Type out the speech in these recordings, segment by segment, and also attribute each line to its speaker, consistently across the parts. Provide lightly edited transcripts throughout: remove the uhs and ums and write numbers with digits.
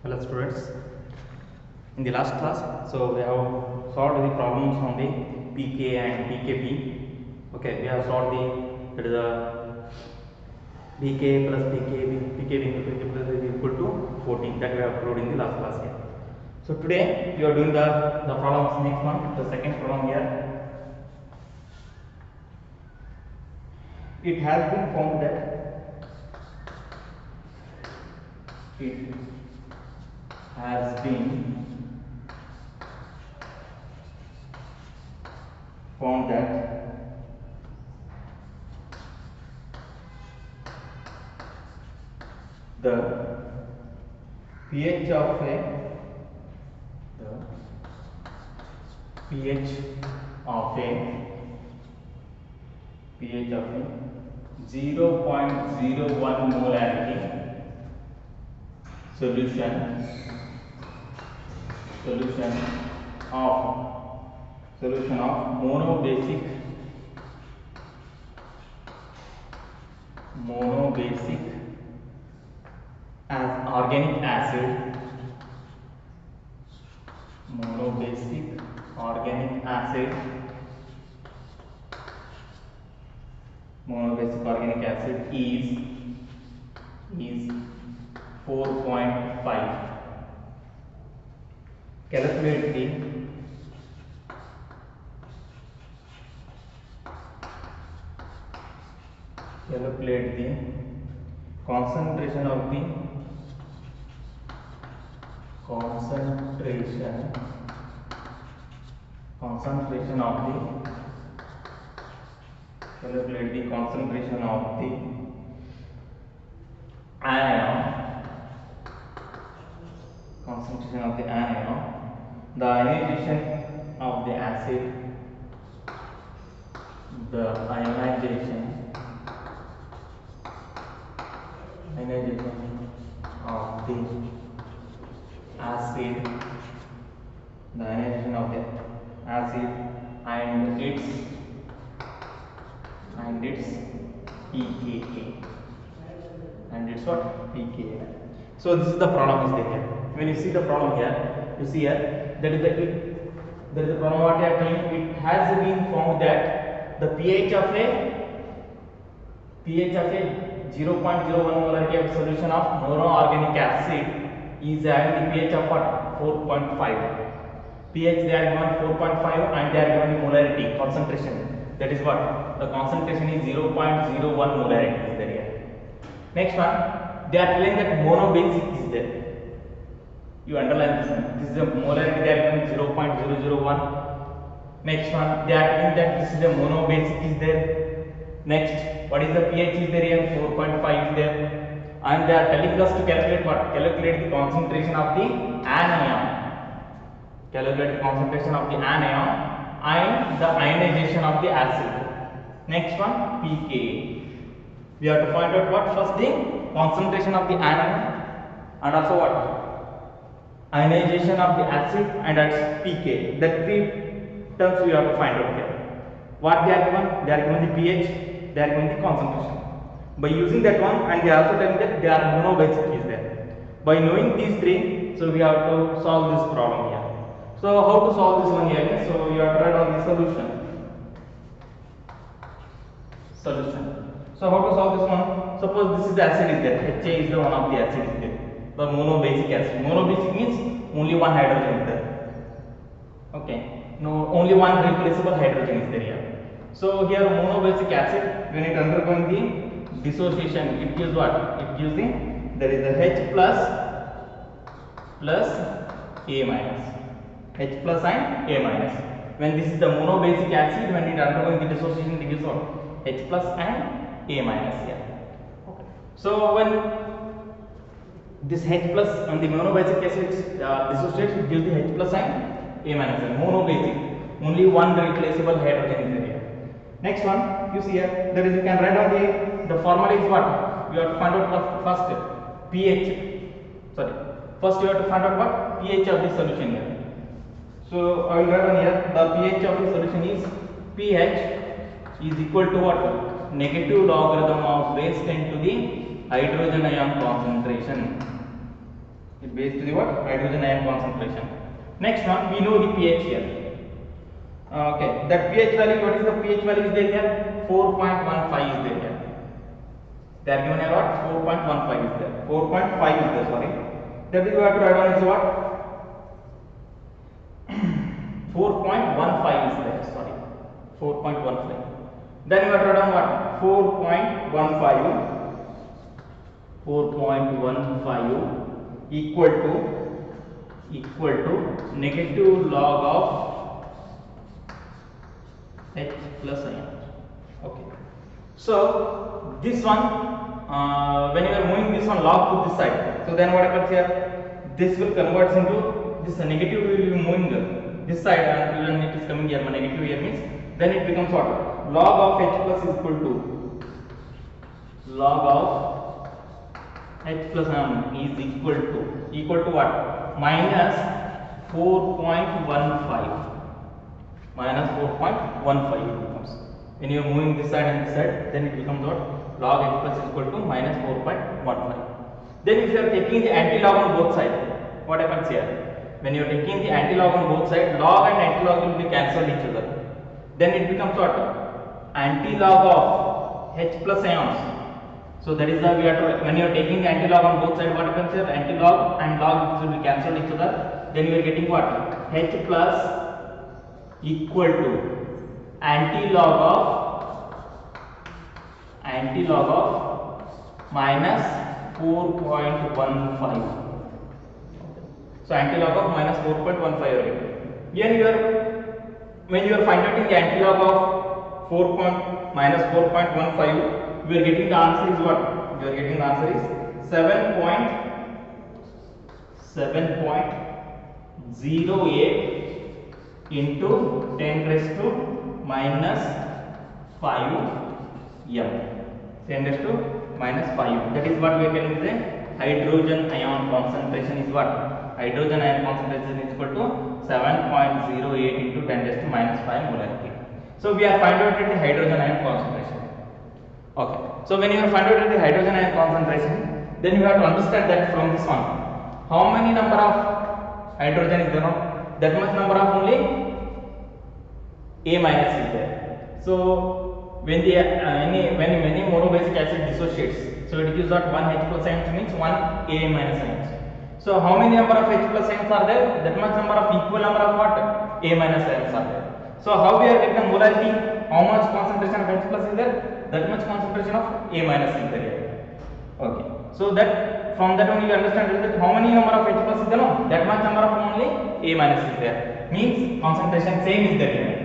Speaker 1: Hello students, in the last class, so we have solved the problems on the pK and pKb. Okay, we have solved that is the pK plus pKb into pK plus is equal to 14 that we have proved in the last class here. So today we are doing the problems next one, the second problem here. It has been found that it has been found that the pH of a pH of a 0.01 molarity solution of monobasic as organic acid is 4.5. Calculate the concentration of the anion, the ionization of the acid, the ionization of the acid, and its pKa, pKa. So this is the problem is there here. When you see the problem here, you see here that is the problem what I am telling. It has been found that the pH of a 0.01 molarity of solution of monoorganic acid is having the pH of what? 4.5. pH they are given 4.5 and they are given the molarity concentration. That is what? The concentration is 0.01 molarity is there here. Next one, they are telling that monobasic is there. You underline this one. This is the molarity they are given 0.001. Next one, they are telling that this is the monobasic is there. Next, what is the pH is there here? 4.5 is there, and they are telling us to calculate what? Calculate the concentration of the anion. And the ionization of the acid. Next one, pKa. We have to find out what? First the concentration of the anion and also what? Ionization of the acid and its pK. That three terms we have to find out here. What they are given? They are given the pH, they are given the concentration. By using that one, and they are also telling that they are monobasic is there. By knowing these three, so we have to solve this problem here. So how to solve this one here? So you have to write on the solution. So how to solve this one? Suppose this is the acid is there. Ha is the one of the acid is there. The monobasic acid. Monobasic means only one hydrogen is there. Okay. No, only one replaceable hydrogen is there here. So here monobasic acid, when it undergoing the dissociation, it gives what? It gives there is a H plus A minus. H plus and A minus. When this is the monobasic acid, when it undergoing the dissociation, it gives what? H plus and A minus here. Okay. So when this H plus on the monobasic acid dissociates, it gives the H plus and A minus. Monobasic, only one replaceable hydrogen is there. Next one, you see here, that is you can write on the formula is what? You have to find out first pH. First you have to find out what? pH of the solution here. So I will write on here the pH of the solution is pH is equal to what? Negative logarithm of raised 10 to the hydrogen ion concentration. It based to the what? Hydrogen ion concentration. Next one, we know the pH here. Okay, that pH value, what is the pH value is there here? 4.15 is there here. They are given here what? 4.15 is there. 4.5 is there, sorry. That is what to write down is what? 4.15 is there, sorry. 4.15. Then you have to write down what? 4.15 equal to negative log of H plus ion. Okay. So this one, when you are moving this one log to this side, so then what happens here? This will convert into this negative will be moving this side, and when it is coming here, negative here means then it becomes what? Log of H plus is equal to log of H plus ion is equal to what? Minus 4.15. Minus 4.15 it becomes. When you are moving this side and this side, then it becomes what? Log H plus is equal to minus 4.15. Then if you are taking the anti-log on both sides, what happens here? When you are taking the anti-log on both sides, log and anti-log will be cancelled each other. Then it becomes what? Anti-log of H plus ions. So that is the we have to, when you are taking the anti-log on both sides, what happens here? Anti-log and log will be cancelled each other. Then you are getting what? H plus equal to anti-log of minus 4.15. So anti-log of minus 4.15 again. Here you are, when you are finding the anti-log of minus 4.15, we are getting the answer is what? We are getting the answer is 7.08 into 10 raised to minus 5 m. 10 raised to minus 5. That is what we can say. Hydrogen ion concentration is what? Hydrogen ion concentration is equal to 7.08 into 10 raised to minus 5 molarity. So we are finding out the hydrogen ion concentration. Okay. So when you are finding out the hydrogen ion concentration, then you have to understand that from this one, how many number of hydrogen is there? That much number of only A minus is there. So when the when any monobasic acid dissociates, so it gives out 1 H plus ions means 1 A minus ions. So how many number of H plus ions are there? That much number of equal number of what? A minus ions are there. So how we are getting the molarity? How much concentration of H plus is there? That much concentration of A minus is there. Okay. So that from that only you understand that how many number of H plus is there? No? That much number of only A minus is there. Means concentration same is there here.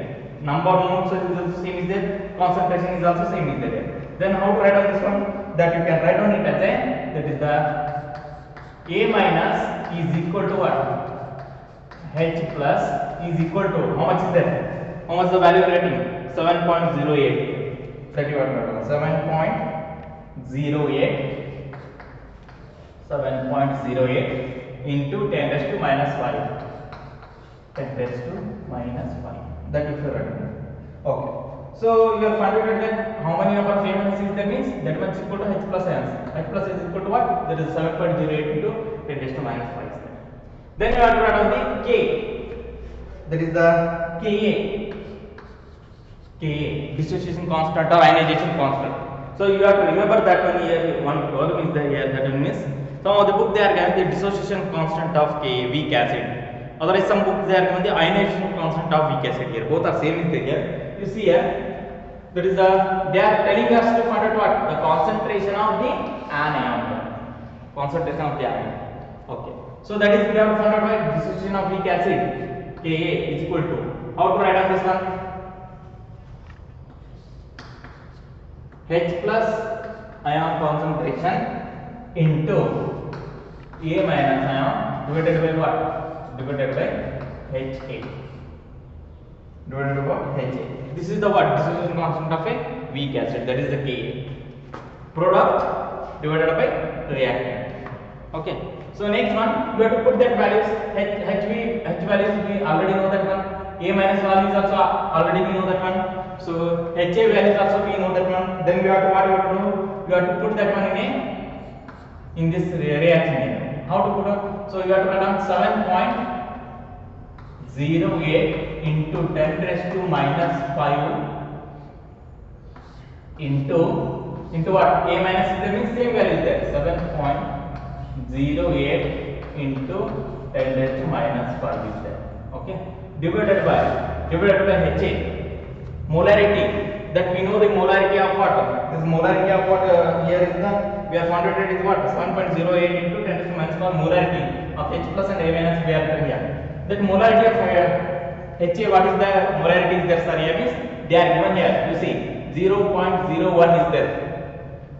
Speaker 1: Number of moles is also same is there. Concentration is also same is there. Then how to write down this one? That you can write down it as a, that is the A minus is equal to what? H plus is equal to how much is there? How much the value we are getting? 7.08. That you are 7.08 into 10 raised to minus 5. 10 raised to minus 5. That is the right. Okay. So you have found out that how many number of A minus is there means that much equal to H plus ions. H plus is equal to what? That is 7.08 into 10 raised to minus 5. Then you have to write down the K. That is the Ka, dissociation constant or ionization constant. So you have to remember that one here. One problem is there here. That one means some of the book they are given the dissociation constant of Ka, weak acid. Otherwise, some books they are given the ionization constant of weak acid here. Both are same is there here. You see here, that is the they are telling us to find out what? The concentration of the anion. Concentration of the anion. Okay. So that is we have to find out what dissociation of weak acid Ka is equal to. How to write down this one? H plus ion concentration into A minus ion divided by what? Divided by Ha. Divided by what? Ha. This is the what? Dissociation constant of a weak acid. That is the Ka. Product divided by reactant. Okay. So next one, we have to put that values. H values we already know that one. A minus values also already we know that one. So Ha values also we know that one. Then we have to what we have to do? We have to put that one in this reaction here. How to put? So you have to write down 7.08 into 10 raised to minus 5 into what? A minus is there means same value is there. 7.08 into 10 raised to minus 5 is there. Okay. Divided by HA. Molarity. That we know the molarity of what? This molarity of what here is the we have found it is what? 7.08 into 10 raised to minus 5 molarity of H plus and A minus we are written here. That molarity of HA, what is the molarity is there, sir? Here means they are given here. You see 0.01 is there.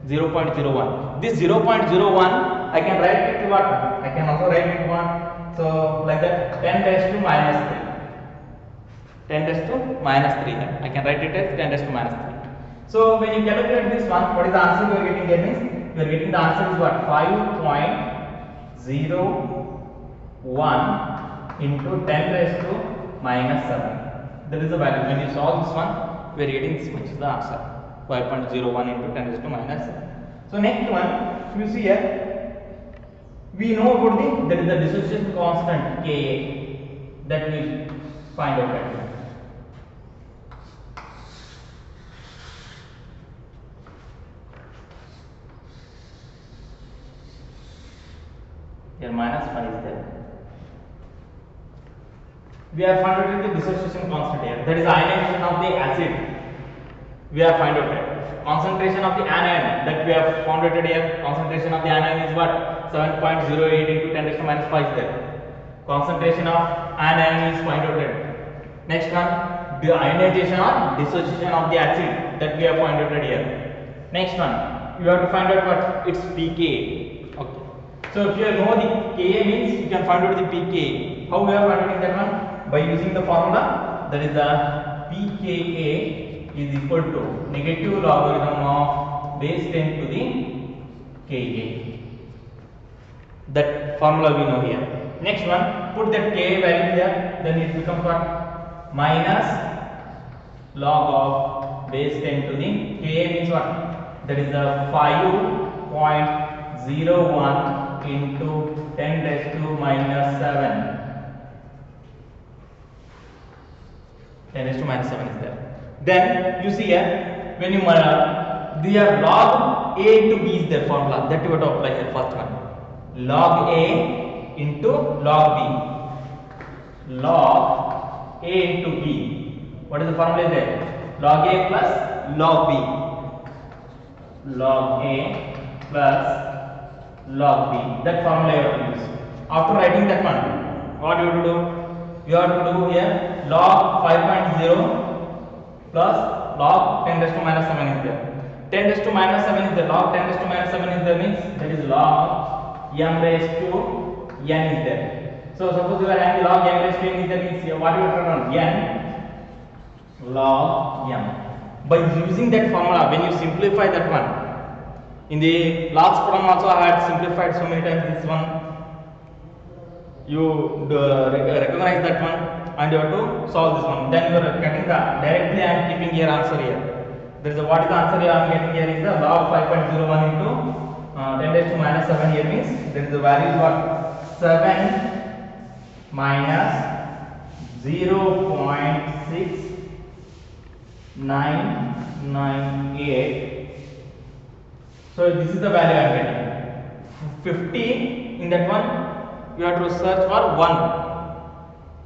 Speaker 1: 0.01. This 0.01 I can write it to what? I can also write it one. So like that 10 raised to minus 3. 10 raised to minus 3 here. I can write it as 10 raised to minus 3. So when you calculate this one, what is the answer you are getting here means you are getting the answer is what? 5.01 into 10 raised to minus 7. That is the value. When you solve this one, we are getting this much is the answer. 5.01 into 10 raised to minus 7. So next one, you see here, we know about that is the dissociation constant Ka that we find out right now. Here minus 5 is there. We have found out the dissociation constant here. That is ionization of the acid. We have found out here. Concentration of the anion that we have found out here. Concentration of the anion is what? 7.08 into 10 raised to minus 5 is there. Concentration of anion is found out here. Next one, the ionization or dissociation of the acid that we have found out here. Next one, you have to find out what? It's pK. Okay. So if you know the Ka means you can find out the pK. How we are finding that one? By using the formula that is the pKa is equal to negative logarithm of base 10 to the Ka. That formula we know here. Next one, put that Ka value here, then it becomes what? Minus log of base 10 to the Ka means what? That is the 5.01 into 10 raised to minus 7. 10 raised to minus 7 is there. Then you see here, when you the log A into B is their formula that you have to apply here. First one, log A into log B. Log A into B. What is the formula there? Log A plus log B. Log A plus log B. That formula you have to use. After writing that one, what you have to do? You have to do here log 5.0 plus log 10 raised to minus 7 is there. 10 raised to minus 7 is there. Log 10 raised to minus 7 is there means that is log m raised to n is there. So suppose you are having log m raised to n is there means what you have to run? N log m. By using that formula, when you simplify that one, in the last problem also I had simplified so many times this one. You recognize that one and you have to solve this one. Then you are getting the directly I am keeping here answer here. There is a what is the answer I am getting here is the log 5.01 into 10 raised to minus 7 here means there is the value is what? 7 minus 0.6998. So this is the value I am getting. 50 in that one you have to search for 1.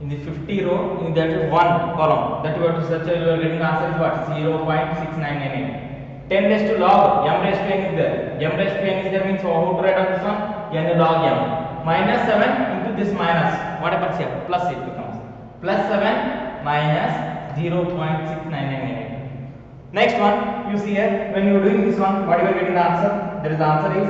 Speaker 1: In the 50 row, in that 1 column that you have to search, you are getting answer is what? 0.6998. 10 raised to log m raised to n is there. M raised to n is there means how to write on this one? N log m. Minus 7 into this minus. What happens here? Plus it becomes. Plus 7 minus 0.6998. Next one, you see here, when you are doing this one, what you are getting the answer? There is the answer is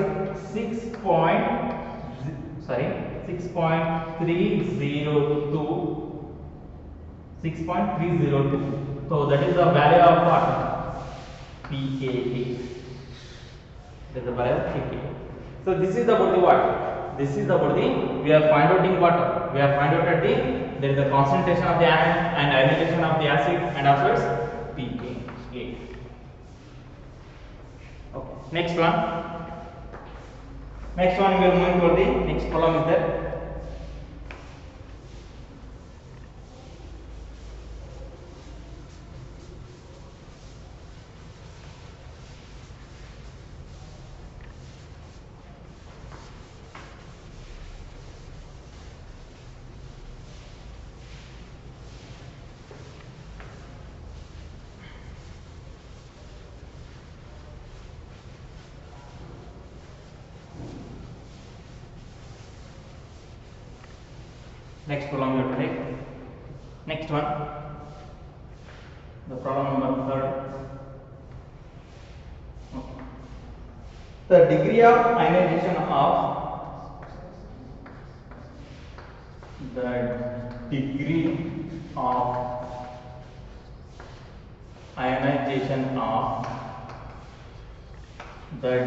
Speaker 1: 6.302. So that is the value of what? pKa. That is the value of pKa. So this is about the what? This is about the we are find out in what? We are find out at the there is the concentration of the anion and ionization of the acid and afterwards pKa. Okay. Next one we are moving to the next column is there. Next problem you have to take. Next one, the problem number 3rd. The degree of ionization of the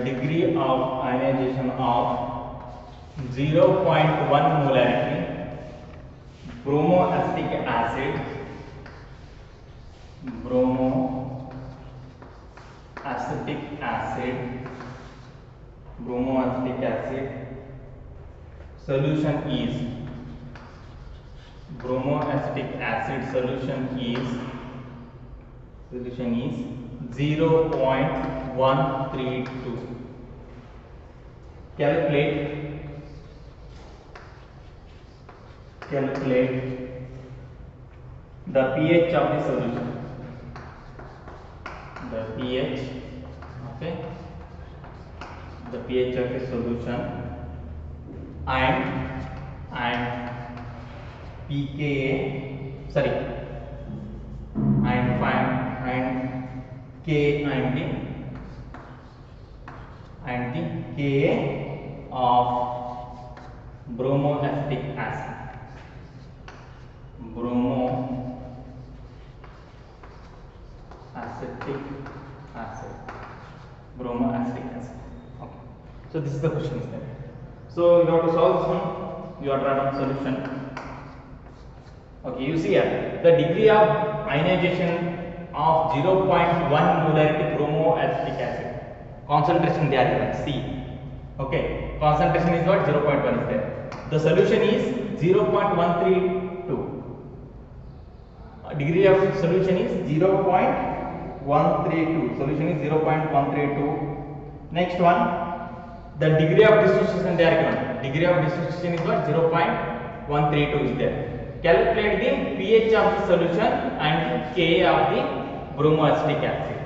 Speaker 1: degree of ionization of 0.1 molarity bromoacetic acid solution is 0.132. Calculate the pH of the solution. The pH of the solution and pKa, and K and the Ka of bromoacetic acid. Bromoacetic acid. Okay. So this is the question is there. So you have to solve this one. You are write down solution. Okay. You see here the degree of ionization of 0.1 molarity bromoacetic acid. Concentration they are given C. Okay. Concentration is what? 0.1 is there. The solution is 0.132. Degree of solution is 0.132. Solution is 0.132. Next one, the degree of dissociation they are given. Degree of dissociation is what? 0.132 is there. Calculate the pH of the solution and Ka of the bromoacetic acid.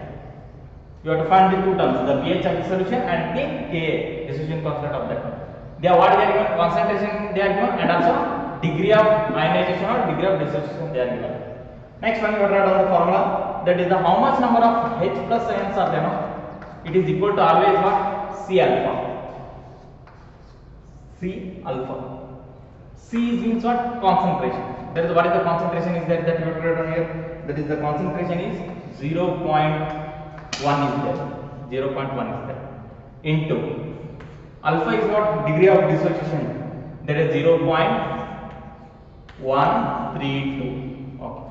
Speaker 1: You have to find the two terms, the pH of the solution and the Ka, dissociation constant of that one. They are what they are given, concentration they are given, and also degree of ionization or degree of dissociation they are given. Next one, you have to write down the formula, that is the how much number of H plus ions are there. No? It is equal to always what? C alpha. C means what? Concentration. That is what is the concentration is that you have to write down here. That is the concentration is 0.1 is there. 0.1 is there. Into alpha is what? Degree of dissociation. That is 0.132. Okay.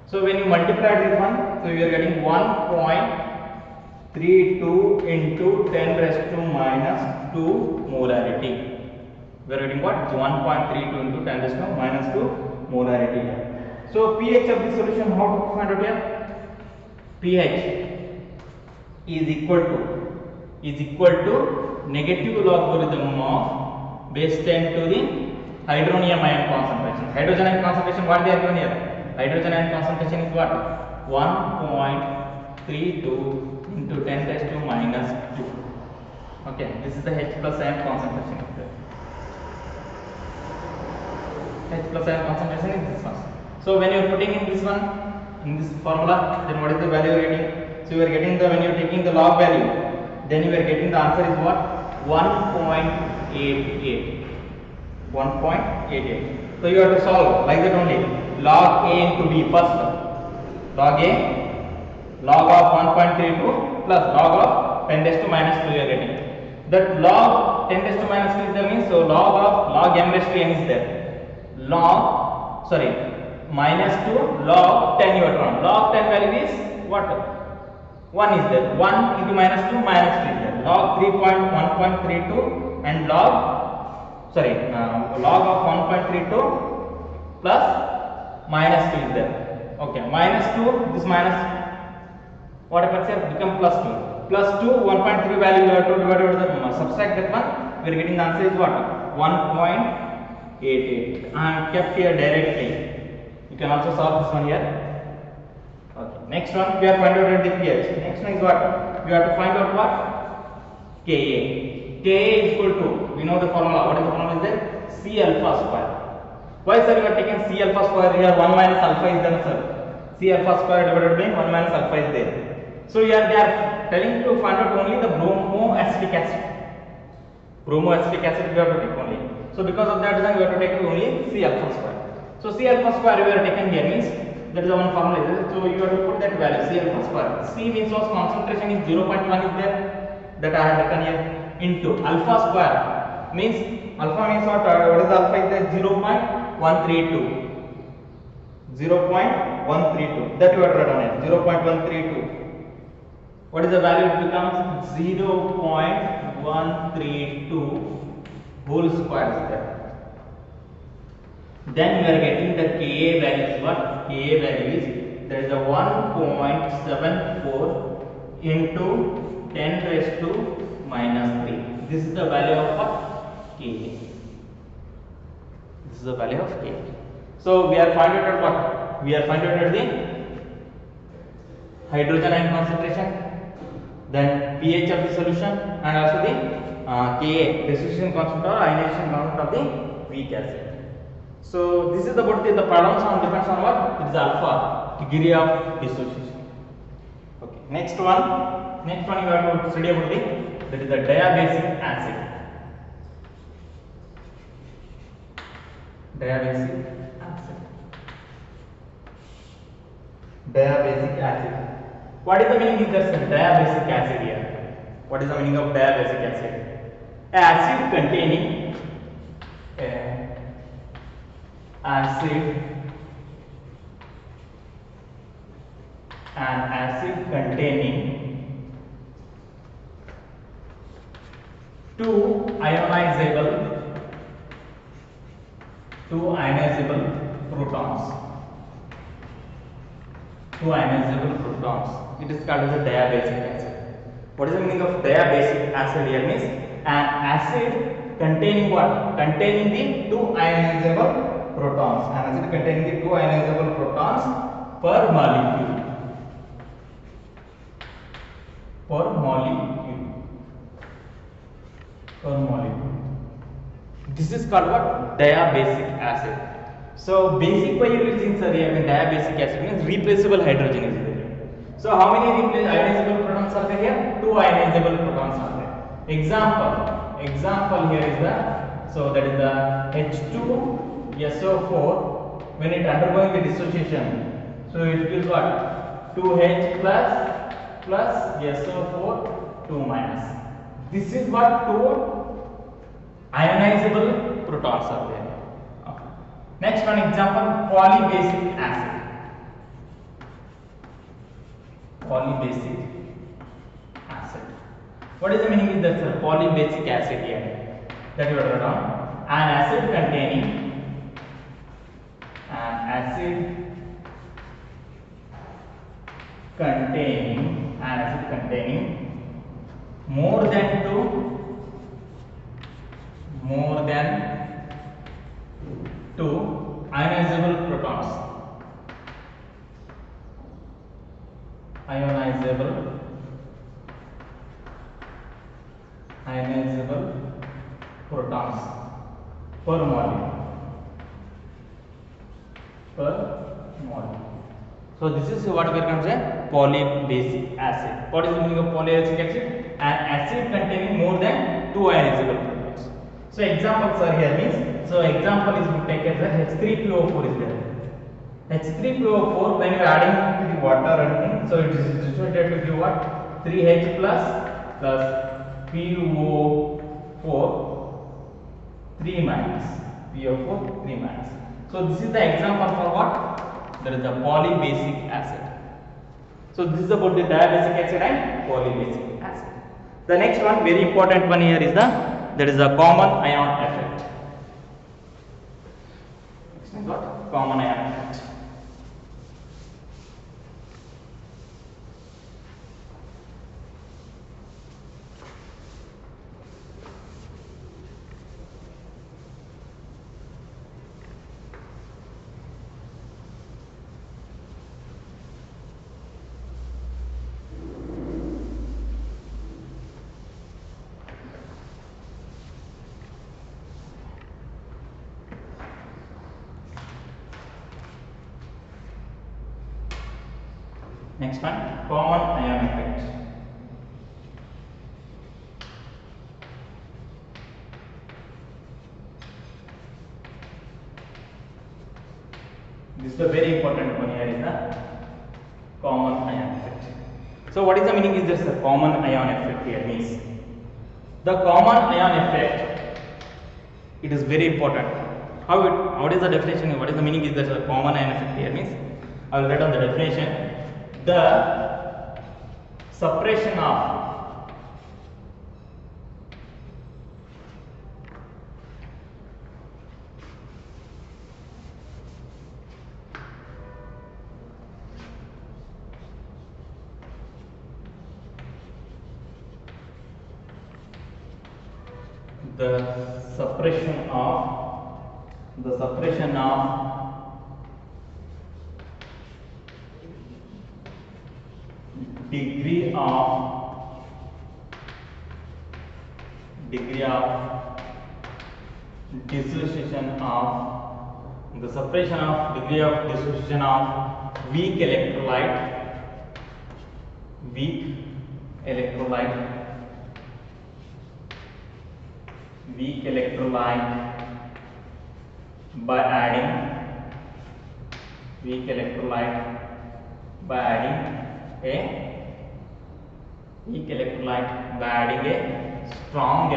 Speaker 1: So when you multiply this one, so you are getting 1.32 into 10 raised to minus 2 molarity. We are getting what? 1.32 into 10 raised to minus 2 molarity. So pH of the solution, how to find out here? pH is equal to negative logarithm of base 10 to the hydronium ion concentration. Hydrogen ion concentration, what they are given here? Hydrogen ion concentration is what? 1.32 into 10 raised to minus 2. Okay, this is the H plus ion concentration. H plus ion concentration is this one. So when you are putting in this one, in this formula, then what is the value you are getting? So you are getting the, when you are taking the log value, then you are getting the answer is what? 1.88. 1.88. So you have to solve like that only. Log A into B first. Log A, log of 1.32 plus log of 10 raised to minus 2 you are getting. That log 10 raised to minus 2 is there, means so log m raised to n is there. Minus 2 log 10 you are drawn. Log 10 value is what? 1 is there. 1 into minus 2 minus 3 is there. Log 3.1.32 and log of 1.32 plus minus 2 is there. Okay, minus 2, this minus, what happens here? Become plus 2. Plus 2, 1.3 value you have to divide over the subtract that one. We are getting the answer is what? 1.88. I am kept here directly. You can also solve this one here. Okay. Next one, we are find out the pH. Next one is what? We have to find out what? Ka. Ka is equal to, we know the formula. What is the formula is there? C alpha square. Why sir you are taking C alpha square here? 1 minus alpha is there sir. C alpha square divided by 1 minus alpha is there. So here they are telling to find out only the bromoacetic acid. Bromoacetic acid we have to take only. So because of that reason we have to take only C alpha square. So C alpha square we are taking here means that is the one formula. So you have to put that value C alpha square. C means was concentration is 0.1 is there that I have written here into alpha square means alpha means what is alpha is there 0.132. 0.132 that you have written here 0.132. What is the value? It becomes 0.132 whole square is there. Then we are getting the Ka value is what? Ka value is there is a 1.74 into 10 raised to minus 3. This is the value of what? Ka. This is the value of Ka. So we are finding out what? We are finding out the hydrogen ion concentration, then pH of the solution, and also the Ka, dissociation constant or ionization constant of the weak acid. So this is about the problems on depends on what? It is alpha degree of dissociation. Okay. Next one you have to study about that is the diabasic acid. Diabasic acid. Diabasic acid. What is the meaning of this diabasic acid here? What is the meaning of diabasic acid? Acid containing an acid containing two ionizable protons. It is called as a diabasic acid. What is the meaning of diabasic acid here? Means an acid containing what? Containing the two ionizable protons. An acid containing the two ionizable protons per molecule. This is called what? Diabasic acid. So basic by using sir here diabasic acid means replaceable hydrogen is there. So how many ionizable protons are there here? Two ionizable protons are there. Example here is the that is the H2SO4 when it undergoing the dissociation. So it gives what? 2H plus SO4 2 minus. This is what? Two ionizable protons are there. Okay. Next one example, polybasic acid. What is the meaning of that sir? Polybasic acid here that you have written an acid containing more than two ionizable protons. Ionizable protons per molecule. So this is what we are going to say polybasic acid. What is the meaning of polybasic acid? An acid containing more than two ionizable protons. So examples are here means example is we take as a H3PO4 is there. H3PO4 when you are adding to the water and thing, so it is dissociated to give what? 3H plus PO4 3 minus. So this is the example for what? That is the polybasic acid. So this is about the diabasic acid and polybasic acid. The next one, very important one here is the common ion effect. What? Common ion effect. Next one, common ion effect. This is the very important one here, is the common ion effect. So what is the meaning is this common ion effect here means? The common ion effect, it is very important. What is the definition? What is the meaning is that common ion effect here means? I will write on the definition. The suppression of degree of dissociation of the suppression of degree of dissociation of weak electrolyte by adding a strong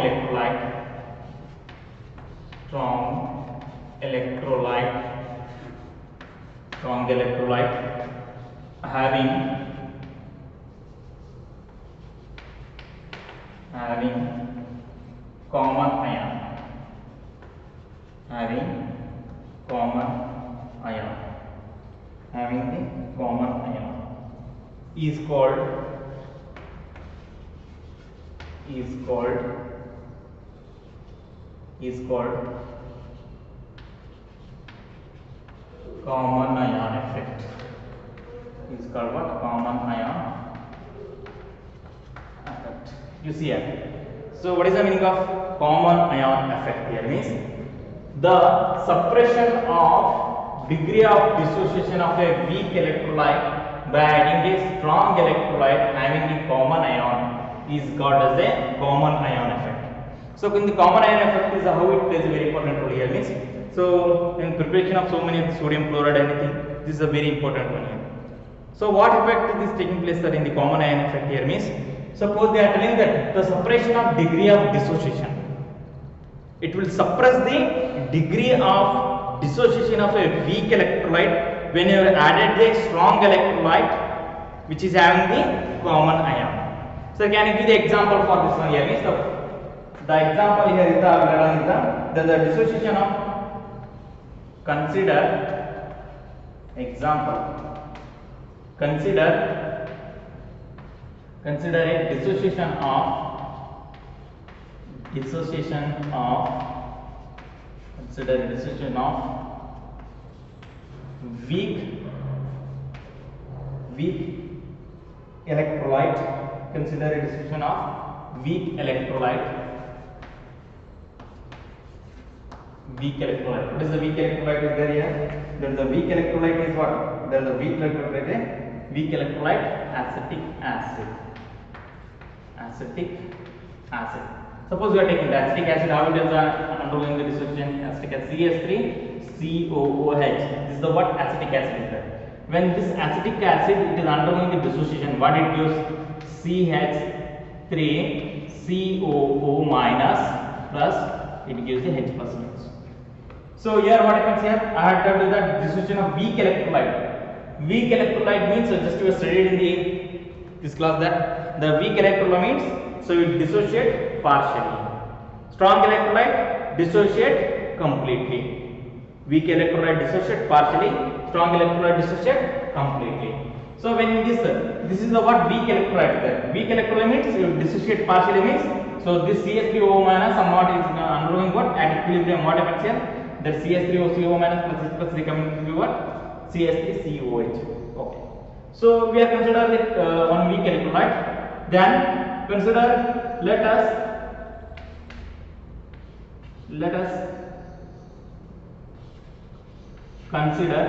Speaker 1: electrolyte having common ion is called common ion effect. Is called what? Common ion effect. You see here. So what is the meaning of common ion effect here means? The suppression of degree of dissociation of a weak electrolyte by adding a strong electrolyte having a common ion is called as a common ion effect. So in the common ion effect is how it plays a very important role here means. So in preparation of so many sodium chloride anything, this is a very important one here. So what effect is taking place in the common ion effect here means? Suppose they are telling that the suppression of degree of dissociation, it will suppress the degree of dissociation of a weak electrolyte when you have added the strong electrolyte which is having the common ion. So can you give the example for this one here means? The example here is the dissociation of consider a dissociation of weak electrolyte. Consider a dissociation of weak electrolyte. What is the weak electrolyte is there here? There is a weak electrolyte is what? There is a weak electrolyte acetic acid. Suppose we are taking the acetic acid, how it is undergoing the dissociation? Acetic acid CH3COOH. This is the what acetic acid is there. When this acetic acid it is undergoing the dissociation, what it gives? CH3COO minus plus it gives the H plus minus. So here what happens here? I had told you that dissociation of weak electrolyte. Weak electrolyte means just you studied in this class that the weak electrolyte means so it dissociate partially. Strong electrolyte dissociate completely. Weak electrolyte dissociate partially. Strong electrolyte dissociate completely. So when this is the what weak electrolyte there. Weak electrolyte means you dissociate partially means so this CH3O minus somewhat is undergoing what at equilibrium. What happens here? That CH3CO minus plus H plus 3 coming to be what? CH3COH. Okay. So we are consider the one weak electrolyte. Then consider let us consider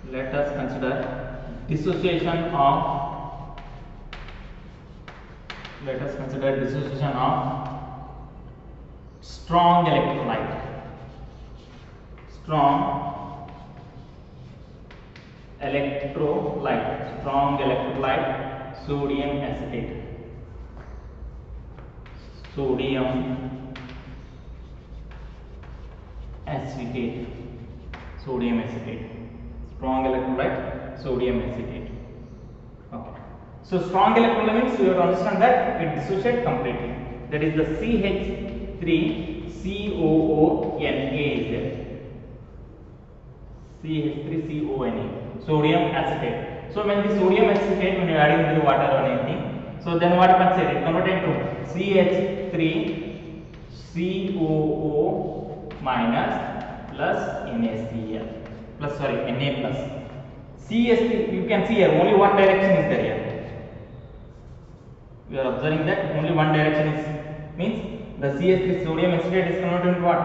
Speaker 1: Let us consider dissociation of strong electrolyte. Strong electrolyte, sodium acetate. Sodium acetate. Strong electrolyte, sodium acetate. Okay. So strong electrolyte means you have to understand that it dissociates completely. That is the CH3COONA is there. CH3CONA, sodium acetate. So when the sodium acetate, when you are adding the water or anything, so then what happens here? It converts into CH3COO minus plus NaCl plus Na plus. CH3, you can see here only one direction is there here. We are observing that only one direction is, means the CH3 sodium acetate is converted into what?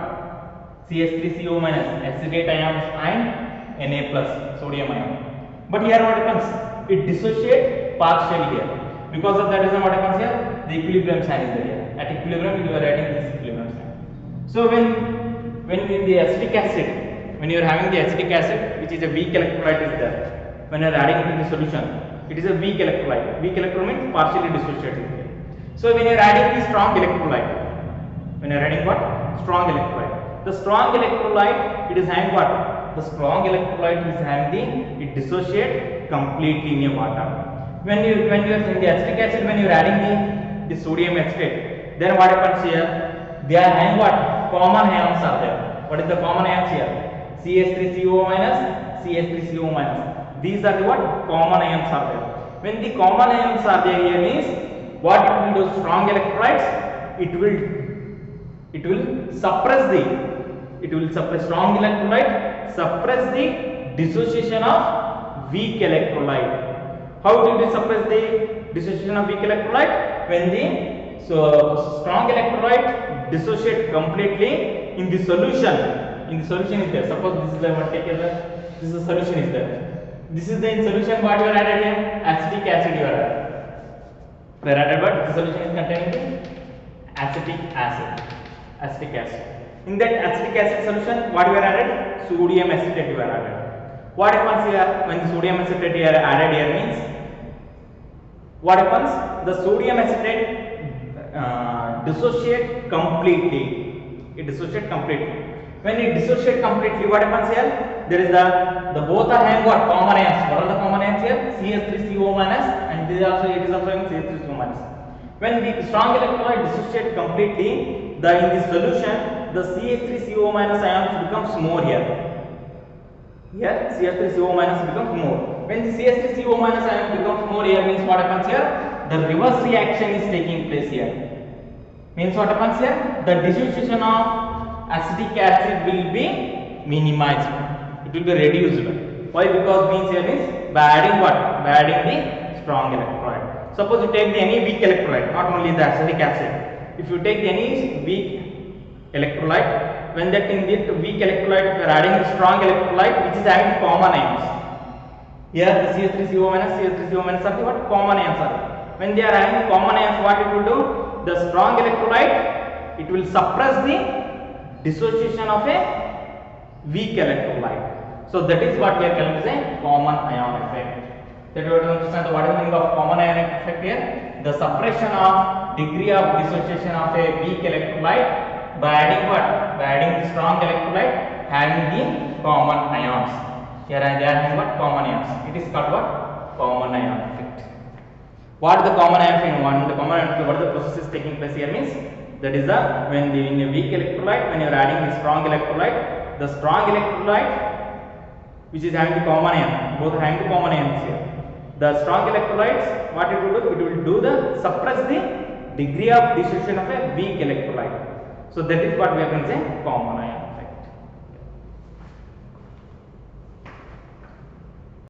Speaker 1: CH3CO minus acetate ions and Na plus sodium ion. But here what happens? It dissociates partially here. Because of that reason what happens here? The equilibrium sign is there here. At equilibrium you are writing this equilibrium sign. So when in the acetic acid, when you are having the acetic acid, which is a weak electrolyte is there, when you are adding it in the solution, it is a weak electrolyte. Weak electrolyte means partially dissociated here. So when you are adding the strong electrolyte, when you are adding what? Strong electrolyte. The strong electrolyte, it is having what? The strong electrolyte is having it dissociate completely in your water. When you are in the acetic acid, when you are adding the sodium acetate, then what happens here? They are having what? Common ions are there. What is the common ions here? CH3CO minus, CH3CO minus. These are the what? Common ions are there. When the common ions are there here means what it will do? Strong electrolytes, it will suppress strong electrolyte, suppress the dissociation of weak electrolyte. How it will suppress the dissociation of weak electrolyte? When the strong electrolyte dissociate completely in the solution. In the solution is there. Suppose this is the one take here. This is the solution is there. This is the in solution what you are added here? Acetic acid you are added. We are added what? The solution is containing the acetic acid. In that acetic acid solution, what you are added? Sodium acetate you are added. What happens here when the sodium acetate you are added here means? What happens? The sodium acetate dissociate completely. It dissociate completely. When it dissociate completely, what happens here? There is the both are having what? Common ions. What are the common ions here? CH3CO minus, and this also it is also having CH3CO minus. When the strong electrolyte dissociate completely, in this solution, the CH3CO minus ions becomes more here. Here CH3CO minus becomes more. When the CH3CO minus ion becomes more here means what happens here? The reverse reaction is taking place here. Means what happens here? The dissociation of acetic acid will be minimized. It will be reduced. Why? Because means here means by adding what? By adding the strong electrolyte. Suppose you take any weak electrolyte, not only the acetic acid. If you take any weak electrolyte, when that in the weak electrolyte, if you are adding the strong electrolyte, which is having common ions. Here the CH3CO minus, CH3CO minus are the what? Common ions are. When they are having common ions, what it will do? The strong electrolyte, it will suppress the dissociation of a weak electrolyte. So that is what we are calling as a common ion effect. That you have to understand what is the meaning of common ion effect here? The suppression of degree of dissociation of a weak electrolyte by adding what? By adding the strong electrolyte having the common ions. Here they are having what? Common ions. It is called what? Common ion effect. What is the common ion effect? What the process is taking place here means? That is when in a weak electrolyte, when you are adding the strong electrolyte, which is having the common ion, both are having the common ions here. The strong electrolytes, what it will do? It will do the suppress the degree of dissociation of a weak electrolyte. So that is what we are going to say common ion.